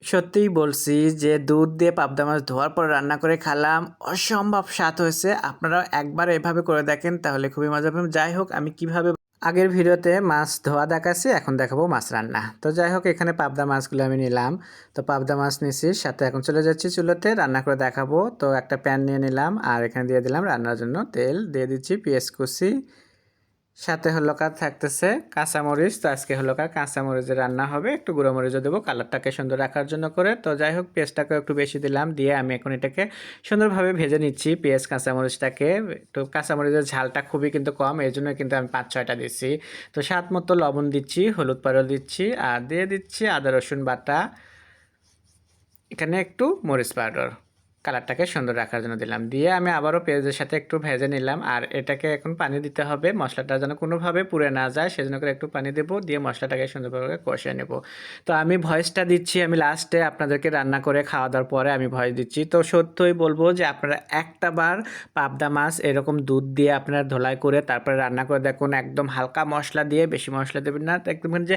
সত্যিই বলছি যে দুধ দিয়ে পাবদা মাছ ধোয়ার পর রান্না করে খেলাম, অসম্ভব স্বাদ হয়েছে। আপনারাও একবার এভাবে করে দেখেন তাহলে খুবই মজা পাবেন। যাই হোক আমি কিভাবে আগের ভিডিওতে মাছ ধোয়া দেখাচ্ছি, এখন দেখাবো মাছ রান্না। তো যাই হোক এখানে পাবদা মাছগুলো আমি নিলাম। তো পাবদা মাছ নিছি, সাথে এখন চলে যাচ্ছি চুলোতে রান্না করে দেখাবো। তো একটা প্যান নিয়ে নিলাম আর এখানে দিয়ে দিলাম রান্নার জন্য তেল, দিয়ে দিচ্ছি পেঁয়াজ কুচি, সাথে হলো থাকতেছে কাঁচামরিচ। তো আজকে হলো কাঁচামরিচের রান্না হবে, একটু গুঁড়ো মরিচও দেবো কালারটাকে সুন্দর রাখার জন্য করে। তো যাই হোক পেঁয়াজটাকে একটু বেশি দিলাম, দিয়ে আমি এখন এটাকে সুন্দরভাবে ভেজে নিচ্ছি পেঁয়াজ কাঁচামরিচটাকে। একটু কাঁচামরিচের ঝালটা খুবই কিন্তু কম, এই জন্য কিন্তু আমি 5-6টা দিচ্ছি। তো স্বাদ মতো লবণ দিচ্ছি, হলুদ পাউডার দিচ্ছি, আর দিয়ে দিচ্ছি আদা রসুন বাটা, এখানে একটু মরিচ পাউডার কালারটাকে সুন্দর রাখার জন্য দিলাম। দিয়ে আমি আবারও পেঁয়াজের সাথে একটু ভেজে নিলাম, আর এটাকে এখন পানি দিতে হবে, মশলাটা যেন কোনোভাবে পুড়ে না যায় সেজন্য করে একটু পানি দেবো, দিয়ে মশলাটাকে সুন্দরভাবে কষিয়ে নেব। তো আমি ভয়েসটা দিচ্ছি, আমি লাস্টে আপনাদেরকে রান্না করে খাওয়া দাওয়ার পরে আমি ভয়েস দিচ্ছি। তো সত্যই বলবো যে আপনারা একটা বার পাবদা মাছ এরকম দুধ দিয়ে আপনারা ধোলাই করে তারপরে রান্না করে দেখুন, একদম হালকা মশলা দিয়ে, বেশি মশলা দেবেন না, দেখবেন যে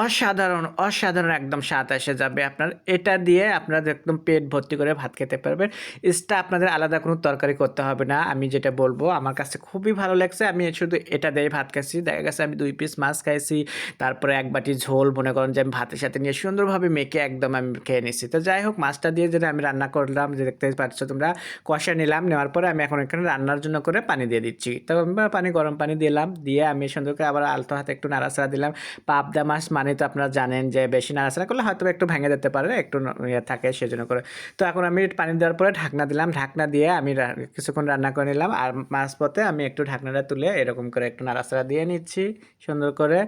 অসাধারণ অসাধারণ একদম স্বাদ এসে যাবে আপনার। এটা দিয়ে আপনারা একদম পেট ভর্তি করে ভাত খেতে পারবেন। এক্সট্রা আপনাদের আলাদা কোনো তরকারি করতে হবে না। আমি যেটা বলবো আমার কাছে খুবই ভালো লাগছে, আমি শুধু এটা দিয়ে ভাত খাচ্ছি। দেখা গেছে আমি 2 পিস মাছ খাইছি, তারপরে 1 বাটি ঝোল মনে করেন যে আমি ভাতের সাথে নিয়ে সুন্দরভাবে মেখে একদম আমি খেয়ে নিচ্ছি। তো যাই হোক মাছটা দিয়ে যেটা আমি রান্না করলাম, যে দেখতে পাচ্ছ তোমরা, কষা নিলাম, নেওয়ার পরে আমি এখন এখানে রান্নার জন্য করে পানি দিয়ে দিচ্ছি। তো পানি, গরম পানি দিলাম, দিয়ে আমি সুন্দর করে আবার আলতো হাতে একটু নাড়াচাড়া দিলাম। পাবদা মাছ মানে তো আপনারা জানেন যে বেশি নাড়াচাড়া করলে হয়তো একটু ভেঙে যেতে পারে, একটু ইয়ে থাকে সেজন্য করে। তো এখন আমি পানি দেওয়ার পরে ঢাকনা দিলাম, ঢাকনা দিয়ে আমি কিছুক্ষণ রান্না করে নিলাম, আর মাঝপথে আমি একটু ঢাকনাটা তুলে এরকম করে একটু নাড়াচাড়া দিয়ে নিচ্ছি সুন্দর করে।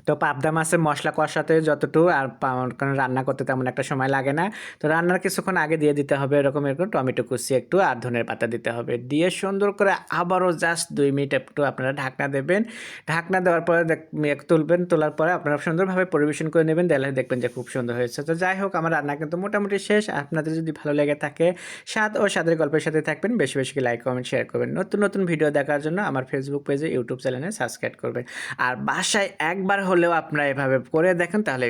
তো পাবদা মাছের মশলা কষাতে যতটুকু আর কারণ রান্না করতে তেমন একটা সময় লাগে না। তো রান্নার কিছুক্ষণ আগে দিয়ে দিতে হবে এরকম এরকম টমেটো কুচি একটু আর ধনের পাতা দিতে হবে, দিয়ে সুন্দর করে আবারও জাস্ট 2 মিনিট একটু আপনারা ঢাকনা দেবেন। ঢাকনা দেওয়ার পরে তুলবেন, তোলার পরে আপনারা সুন্দরভাবে পরিবেশন করে নেবেন, দেখবেন যে খুব সুন্দর হয়েছে। তো যাই হোক আমার রান্না কিন্তু মোটামুটি শেষ। আপনাদের যদি ভালো লেগে থাকে, স্বাদ ও স্বাদের গল্পের সাথে থাকবেন, বেশি বেশি লাইক কমেন্ট শেয়ার করবেন। নতুন নতুন ভিডিও দেখার জন্য আমার ফেসবুক পেজে, ইউটিউব চ্যানেলে সাবস্ক্রাইব করবেন। আর বাসায় একবার হলেও আপনারা এভাবে করে দেখেন তাহলে